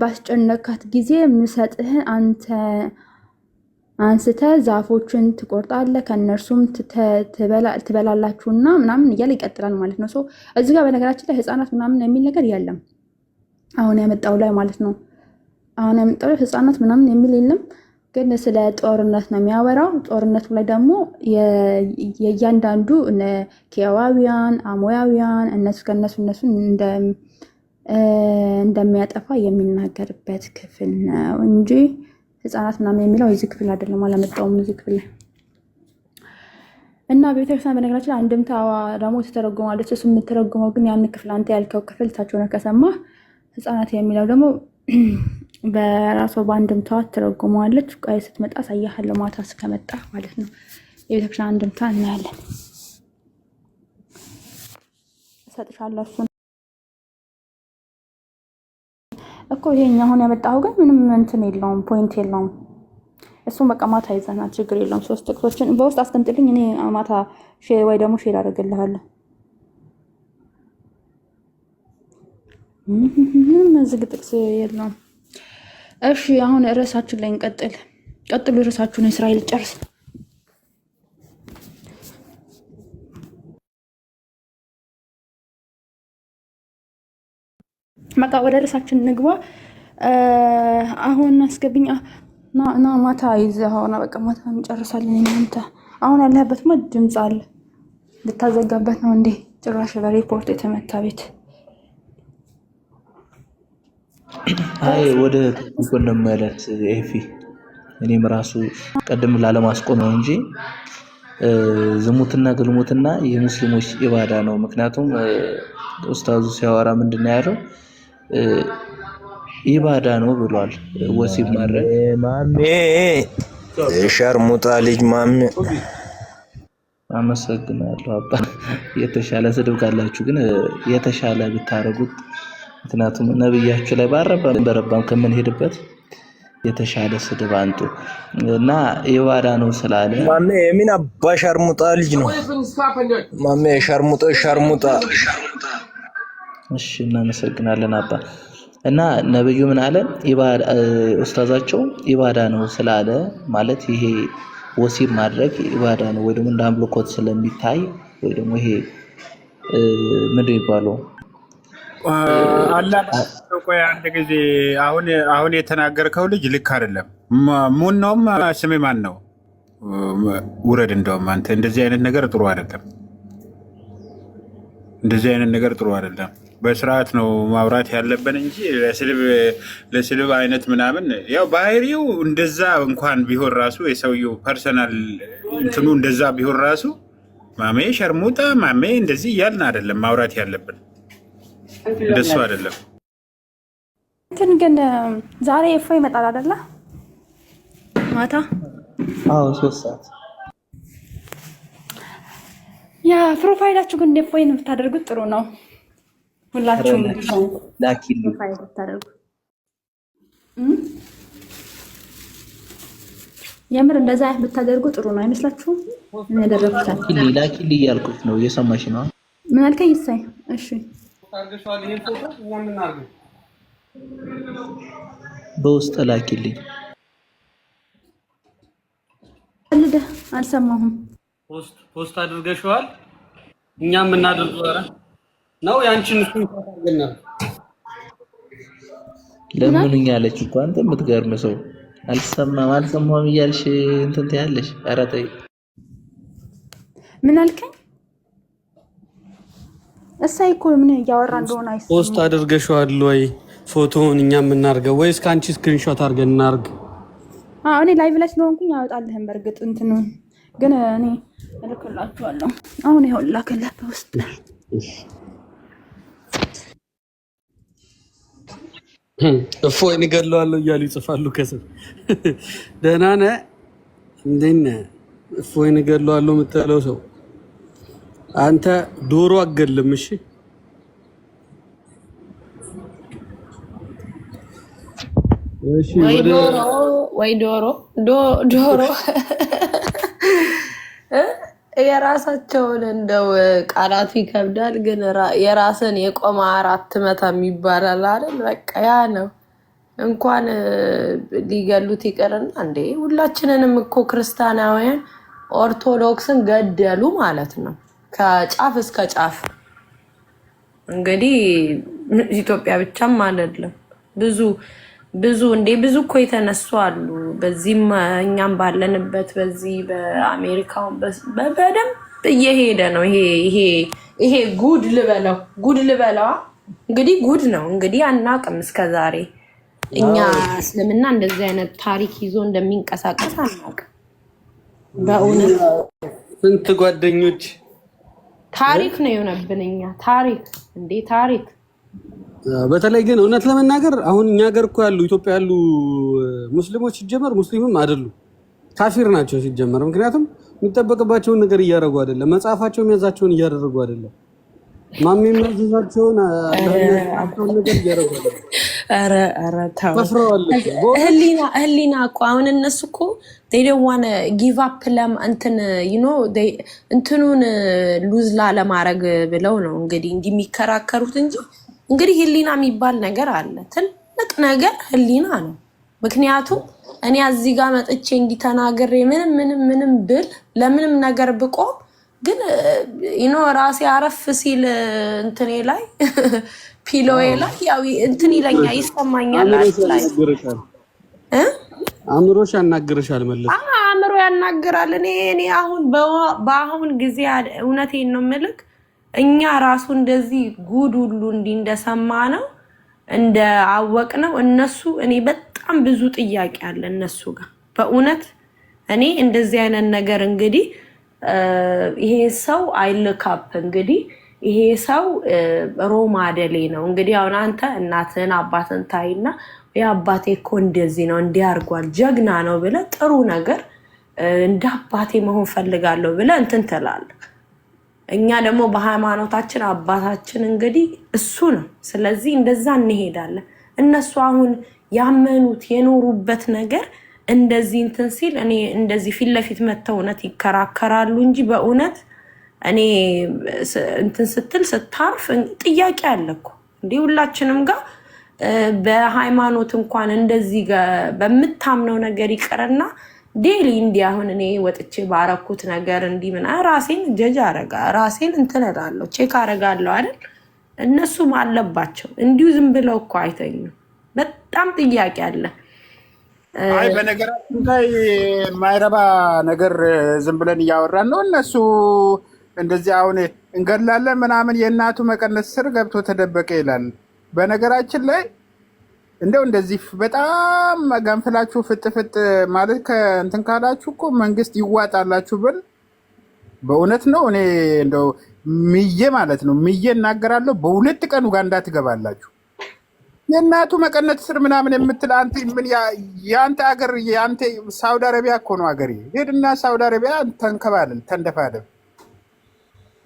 S3: ባስጨነካት ጊዜ ምሰጥህን አንስተ ዛፎችን ትቆርጣለህ ከነርሱም ትበላላችሁና ምናምን እያለ ይቀጥላል ማለት ነው እዚህ ጋር በነገራችን ላይ ህፃናት ምናምን የሚል ነገር የለም አሁን ያመጣው ላይ ማለት ነው አሁን ያመጣው ላይ ህፃናት ምናምን የሚል የለም ግን ስለ ጦርነት ነው የሚያወራው ጦርነቱ ላይ ደግሞ የእያንዳንዱ ኬዋውያን አሞያውያን እነሱ እንደሚያጠፋ የሚናገርበት ክፍል ነው እንጂ ህፃናት ምናምን የሚለው እዚህ ክፍል አይደለም አላመጣውም እዚህ ክፍል ላይ እና ቤተክርስቲያን በነገራችን ላይ አንድምታ ደግሞ ተተረጎማለች እሱ የምትተረጎመው ግን ያን ክፍል አንተ ያልከው ክፍል ታቸው ነው ከሰማህ ህፃናት የሚለው ደግሞ በራሷ በአንድምታ ተረጎማለች ቆይ ስትመጣ ሳያህል ማታ እስከመጣ ማለት ነው የቤተክርስቲያን አንድምታ እናያለን እሰጥሻለሁ እሱን እኮ ይሄኛ አሁን ያመጣው ግን ምንም እንትን የለውም ፖይንት የለውም እሱም በቃ ማታ ይዘናል ችግር የለውም 3 ጥቅሶችን በውስጥ አስቀምጥልኝ እኔ ማታ ወይ ደግሞ ሼር አደርግልሃለሁ ምንም ዝግ ጥቅስ የለውም እሺ አሁን ርዕሳችን ላይ እንቀጥል። ቀጥሉ ርዕሳችሁን። እስራኤል ጨርስ። በቃ ወደ ርዕሳችን እንግባ። አሁን አስገብኝ ና ማታ ይዘህ ሆነ በቃ ማታ እንጨርሳለን። እናንተ አሁን ያለህበት ድምፅ አለ ልታዘጋበት ነው እንዴ? ጭራሽ በሪፖርት የተመታ ቤት።
S8: አይ ወደ ሁሉም ማለት ኤፊ እኔም ራሱ ቀደም ላለማስቆም ነው እንጂ ዝሙትና ግልሙትና የሙስሊሞች ኢባዳ ነው። ምክንያቱም ኡስታዙ ሲያወራ ምንድነው ያለው? ኢባዳ ነው ብሏል። ወሲብ ማድረግ
S9: ማሜ ሸርሙጣ ልጅ ማሜ።
S8: አመሰግናለሁ አባ። የተሻለ ስድብ ካላችሁ ግን የተሻለ ብታረጉት፣ ምክንያቱም ነብያችሁ ላይ በረባም ከምንሄድበት የተሻለ ስድብ አንጡ እና ኢባዳ ነው ስላለ
S9: ማሜ የምን አባ ሸርሙጣ ልጅ ነው ማሜ? ሸርሙጣ።
S8: እሺ እናመሰግናለን አባ። እና ነብዩ ምን አለ? ኡስታዛቸው ኢባዳ ነው ስላለ ማለት ይሄ ወሲብ ማድረግ ኢባዳ ነው ወይ ደግሞ እንደ አምልኮት ስለሚታይ ወይ ደግሞ ይሄ ምንድን ይባለው
S4: አላህ ቆይ አንድ ጊዜ አሁን የተናገርከው ልጅ ልክ አይደለም። ሙን ነውም ስሜ ማን ነው? ውረድ። እንደውም አንተ እንደዚህ አይነት ነገር ጥሩ አይደለም። እንደዚህ አይነት ነገር ጥሩ አይደለም። በስርዓት ነው ማውራት ያለብን እንጂ ለስድብ አይነት ምናምን ያው ባህሪው እንደዛ እንኳን ቢሆን ራሱ የሰውየው ፐርሰናል እንትኑ እንደዛ ቢሆን ራሱ ማሜ ሸርሙጣ ማሜ እንደዚህ እያልን አይደለም ማውራት ያለብን። እንደሱ አይደለም።
S3: እንትን ግን ዛሬ እፎ ይመጣል አይደለ? ማታ
S8: 3 ሰዓት
S3: ያ ፕሮፋይላችሁ ግን እፎይን ብታደርጉት ጥሩ ነው። ሁላችሁም
S8: ላኪል
S3: ፕሮፋይል ብታደርጉ የምር እንደዛ ብታደርጉ ጥሩ ነው አይመስላችሁም? ምን ያደረኩታል?
S8: ላኪል እያልኩት ነው። እየሰማሽ ነው?
S3: ምን አልከኝ? ይሳይ እሺ
S8: በውስጥ ላኪልኝ።
S3: አልሰማሁም።
S7: ፖስት አድርገሽዋል? እኛም እናድርገው ነው ያንቺን እሱ ታርገና
S8: ለምንኛ አለች እኮ አንተ የምትገርም ሰው። አልሰማሁም እያልሽ እንትን ትያለሽ። ኧረ ተይ።
S3: ምን አልከኝ? እሳይ እኮ ምን እያወራ እንደሆነ አይሰማም።
S7: ፖስት አድርገሽዋል ወይ ፎቶውን? እኛም እናድርገው ወይስ ካንቺ ስክሪንሾት አድርገን እናድርግ?
S3: እኔ ላይቭ ላይ ስለሆንኩኝ ያወጣልህም በእርግጥ እንትኑ ግን እኔ እልክላችኋለሁ። አሁን ይኸው ላከልህ በውስጥ።
S7: እፎይን እገድለዋለሁ እያሉ ይጽፋሉ ከስር። ደህና ነህ? እንዴት ነህ? እፎይን እገድለዋለሁ የምትለው ሰው አንተ ዶሮ አትገልም። እሺ
S2: ወይ ዶሮ የራሳቸውን እንደው ቃላቱ ይከብዳል፣ ግን የራስን የቆመ አራት መታ የሚባላል አይደል? በቃ ያ ነው። እንኳን ሊገሉት ይቅርና እንዴ ሁላችንንም እኮ ክርስቲያናውያን ኦርቶዶክስን ገደሉ ማለት ነው፣ ከጫፍ እስከ ጫፍ። እንግዲህ ኢትዮጵያ ብቻም አይደለም፣ ብዙ እኮ የተነሱ አሉ። በዚህም እኛም ባለንበት በዚህ በአሜሪካው በደንብ እየሄደ ነው። ይሄ ጉድ ልበለው እንግዲህ ጉድ ነው እንግዲህ። አናውቅም እስከዛሬ እኛ እስልምና እንደዚህ አይነት ታሪክ ይዞ እንደሚንቀሳቀስ አናውቅም። በእውነት
S7: ስንት ጓደኞች
S2: ታሪክ ነው የሆነብን እኛ ታሪክ።
S7: በተለይ ግን እውነት ለመናገር አሁን እኛ ሀገር እኮ ያሉ ኢትዮጵያ ያሉ ሙስሊሞች ሲጀመር ሙስሊምም አይደሉም፣ ካፊር ናቸው ሲጀመር። ምክንያቱም የሚጠበቅባቸውን ነገር እያደረጉ አይደለም፣ መጽሐፋቸው የሚያዛቸውን እያደረጉ አይደለም፣ ማሜ የሚያዛቸውን ነገር እያደረጉ አይደለም።
S2: ኧረ ተው ህሊና እኮ አሁን እነሱ እኮ ዋነ ጊቭ አፕ እንትኑን ሉዝ ላለማድረግ ብለው ነው እንግዲህ እንዲህ የሚከራከሩት እንጂ እንግዲህ ህሊና የሚባል ነገር አለ። ትልቅ ነገር ህሊና ነው። ምክንያቱም እኔ እዚህ ጋር መጥቼ እንዲተናገር ምንም ብል ለምንም ነገር ብቆም ግን ራሴ አረፍ ሲል እንትኔ ላይ ፒሎዬ ላይ ያው እንትን ይለኛል ይሰማኛል
S7: አእምሮሽ ያናግርሻል ማለት
S2: አእምሮ ያናግራል። እኔ አሁን በአሁን ጊዜ እውነቴን ነው የምልክ እኛ ራሱ እንደዚህ ጉድ ሁሉ እንደሰማ ነው እንደ አወቅ ነው እነሱ እኔ በጣም ብዙ ጥያቄ አለ እነሱ ጋር በእውነት እኔ እንደዚህ አይነት ነገር እንግዲህ ይሄ ሰው አይልካፕ እንግዲህ ይሄ ሰው ሮማ አደሌ ነው እንግዲህ አሁን አንተ እናትን አባትን ታይና የአባቴ እኮ እንደዚህ ነው እንዲያርጓል ጀግና ነው ብለ ጥሩ ነገር እንደ አባቴ መሆን ፈልጋለሁ ብለ እንትን ትላለህ። እኛ ደግሞ በሃይማኖታችን አባታችን እንግዲህ እሱ ነው። ስለዚህ እንደዛ እንሄዳለን። እነሱ አሁን ያመኑት የኖሩበት ነገር እንደዚህ እንትን ሲል እኔ እንደዚህ ፊት ለፊት መተው እውነት ይከራከራሉ እንጂ በእውነት እኔ እንትን ስትል ስታርፍ ጥያቄ አለኩ እንዴ ሁላችንም ጋር በሃይማኖት እንኳን እንደዚህ በመታምነው ነገር ይቀርና ዴሊ እንዲህ አሁን እኔ ወጥቼ ባረኩት ነገር እንዲህ ምን ራሴን ጀጅ አረጋ ራሴን እንትን እላለሁ ቼክ አረጋለሁ አይደል? እነሱም አለባቸው እንዲሁ ዝም ብለው እኮ አይተኙ። በጣም ጥያቄ አለ።
S4: አይ በነገራችን ላይ የማይረባ ነገር ዝም ብለን እያወራን ነው። እነሱ እንደዚህ አሁን እንገድላለን ምናምን የእናቱ መቀነት ስር ገብቶ ተደበቀ ይላል። በነገራችን ላይ እንደው እንደዚህ በጣም ገንፍላችሁ ፍጥፍጥ ማለት ከእንትን ካላችሁ እኮ መንግስት ይዋጣላችሁ ብል በእውነት ነው። እኔ እንደው ምዬ ማለት ነው ምዬ እናገራለሁ። በሁለት ቀን ኡጋንዳ ትገባላችሁ። የእናቱ መቀነት ስር ምናምን የምትል አንተ ምን የአንተ ሀገር የአንተ ሳውዲ አረቢያ እኮ ነው ሀገሬ። ሄድና ሳውዲ አረቢያ ተንከባለን ተንደፋደብ።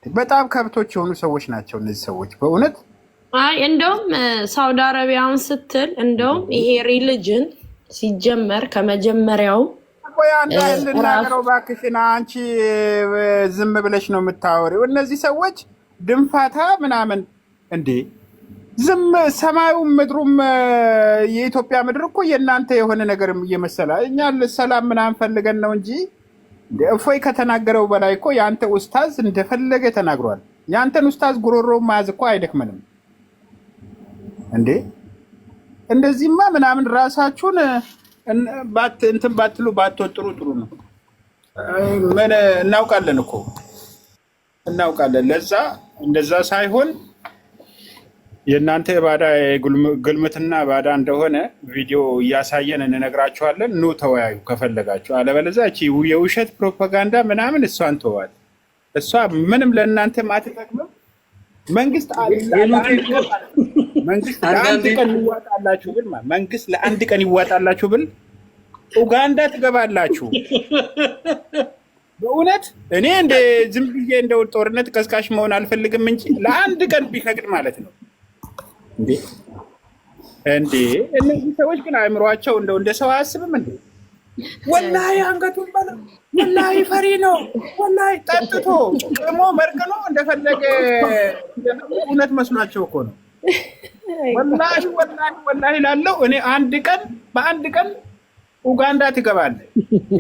S4: በጣም ከብቶች የሆኑ ሰዎች ናቸው እነዚህ ሰዎች በእውነት።
S2: አይ እንደውም ሳውዲ አረቢያውን ስትል እንደውም ይሄ ሪሊጅን ሲጀመር ከመጀመሪያው
S4: ቆይ አንተ ልናገረው እባክሽና አንቺ ዝም ብለሽ ነው የምታወሪው። እነዚህ ሰዎች ድንፋታ ምናምን እንዴ ዝም ሰማዩም ምድሩም የኢትዮጵያ ምድር እኮ የእናንተ የሆነ ነገር እየመሰለ እኛ ሰላም ምናምን ፈልገን ነው እንጂ እፎይ ከተናገረው በላይ እኮ የአንተ ኡስታዝ እንደፈለገ ተናግሯል። የአንተን ኡስታዝ ጉሮሮ ማያዝ እኮ አይደክመንም እንዴ። እንደዚህማ ምናምን ራሳችሁን እንትን ባትሉ ባትወጥሩ ጥሩ ነው። ምን እናውቃለን እኮ እናውቃለን። ለዛ እንደዛ ሳይሆን የእናንተ ባዳ ግልምትና ባዳ እንደሆነ ቪዲዮ እያሳየን እንነግራችኋለን። ኑ ተወያዩ ከፈለጋችሁ። አለበለዚያ እቺ የውሸት ፕሮፓጋንዳ ምናምን እሷን ተዋት። እሷ ምንም ለእናንተ አትጠቅምም። መንግስት ለአንድ ቀን ይዋጣላችሁ ብል መንግስት ለአንድ ቀን ይዋጣላችሁ ብል ኡጋንዳ ትገባላችሁ። በእውነት እኔ እንደ ዝም ብዬ እንደው ጦርነት ቀስቃሽ መሆን አልፈልግም እንጂ ለአንድ ቀን ቢፈቅድ ማለት ነው እንዴ እነዚህ ሰዎች ግን አእምሯቸው እንደው እንደ ሰው አያስብም እንዴ? ወላሂ አንገቱን በለ ወላሂ ፈሪ ነው። ወላሂ ጠጥቶ ቅሞ መርቅኖ እንደፈለገ እውነት መስሏቸው እኮ ነው። ወላሂ ላለው እኔ በአንድ ቀን ኡጋንዳ ትገባለህ።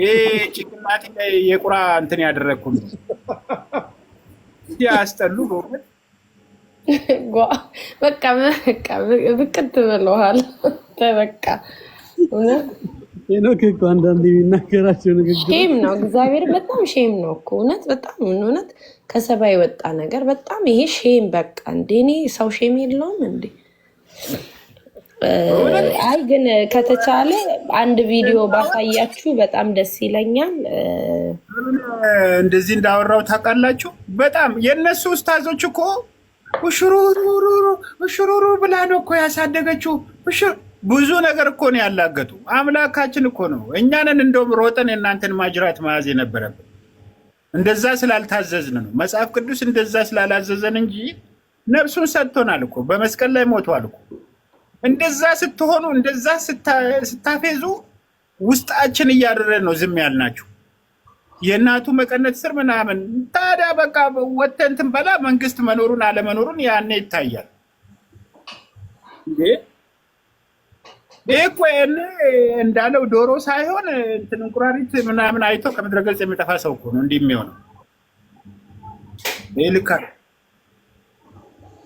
S4: ይሄ ጭቅላት የቁራ እንትን ያደረግኩት ሲያስጠሉ በእውነት
S2: በቃ ብቅት ብለዋል። ተበቃ
S7: ሄኖክ እኮ አንዳንዴ የሚናገራቸው ንግግር
S2: ሼም ነው። እግዚአብሔር በጣም ሼም ነው እኮ በጣም እውነት ከሰባ የወጣ ነገር በጣም ይሄ ሼም በቃ እንዴ እኔ ሰው ሼም የለውም እንዴ? አይ ግን ከተቻለ አንድ ቪዲዮ ባሳያችሁ በጣም ደስ ይለኛል።
S4: እንደዚህ እንዳወራው ታውቃላችሁ። በጣም የእነሱ ኡስታዞች እኮ ውሽሩሩ ብላ ነው እኮ ያሳደገችው። ብዙ ነገር እኮ ነው ያላገጡ። አምላካችን እኮ ነው። እኛንን እንደውም ሮጠን የእናንተን ማጅራት መያዝ የነበረብን እንደዛ ስላልታዘዝን ነው። መጽሐፍ ቅዱስ እንደዛ ስላላዘዘን እንጂ ነፍሱን ሰጥቶናል እኮ በመስቀል ላይ ሞቷል እኮ። እንደዛ ስትሆኑ እንደዛ ስታፌዙ ውስጣችን እያደረን ነው ዝም ያልናችሁ። የእናቱ መቀነት ስር ምናምን ታዲያ በቃ ወጥተን እንትን በላ መንግስት መኖሩን አለመኖሩን ያኔ ይታያል እንዴ። እኮ እንዳለው ዶሮ ሳይሆን እንትን እንቁራሪት ምናምን አይቶ ከምድረገጽ የሚጠፋ ሰው እኮ ነው እንዲህ የሚሆነው። ልክ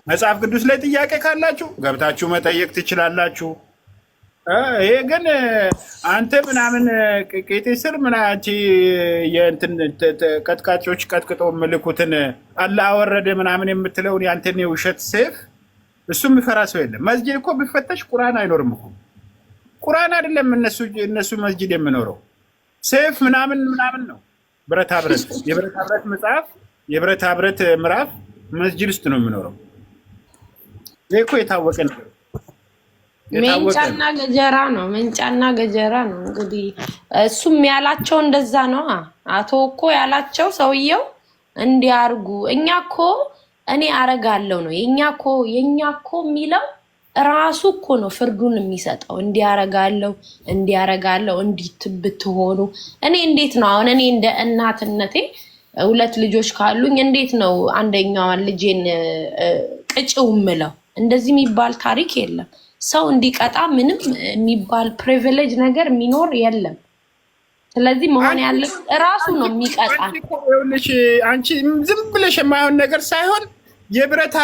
S4: መጽሐፍ ቅዱስ ላይ ጥያቄ ካላችሁ ገብታችሁ መጠየቅ ትችላላችሁ። ይሄ ግን አንተ ምናምን ቄጤ ስር ምናቺ የእንትን ቀጥቃጮች ቀጥቅጠው ምልኩትን አላህ አወረደ ምናምን የምትለውን ያንተን የውሸት ሴፍ እሱ የሚፈራ ሰው የለም። መስጂድ እኮ ቢፈተሽ ቁርአን አይኖርም እኮ። ቁርአን አይደለም እነሱ መስጂድ የምኖረው ሴፍ ምናምን ነው። ብረታ ብረት የብረታ ብረት መጽሐፍ የብረታ ብረት ምዕራፍ መስጂድ ውስጥ ነው የሚኖረው። ይሄ እኮ የታወቀ ነው።
S2: ምንጫና ገጀራ ነው። ምንጫና ገጀራ ነው። እንግዲህ እሱም ያላቸው እንደዛ ነው። አቶ እኮ ያላቸው ሰውየው እንዲያርጉ እኛ እኮ እኔ አረጋለሁ ነው የኛ እኮ የሚለው ራሱ እኮ ነው ፍርዱን የሚሰጠው። እንዲያረጋለሁ እንዲትብትሆኑ እኔ እንዴት ነው አሁን እኔ እንደ እናትነቴ 2 ልጆች ካሉኝ እንዴት ነው አንደኛዋን ልጄን ቅጭው ምለው? እንደዚህ የሚባል ታሪክ የለም። ሰው እንዲቀጣ ምንም የሚባል ፕሪቪሌጅ ነገር የሚኖር የለም። ስለዚህ መሆን ያለ ራሱ ነው የሚቀጣ።
S4: አንቺ ዝም ብለሽ የማይሆን ነገር ሳይሆን የብረታ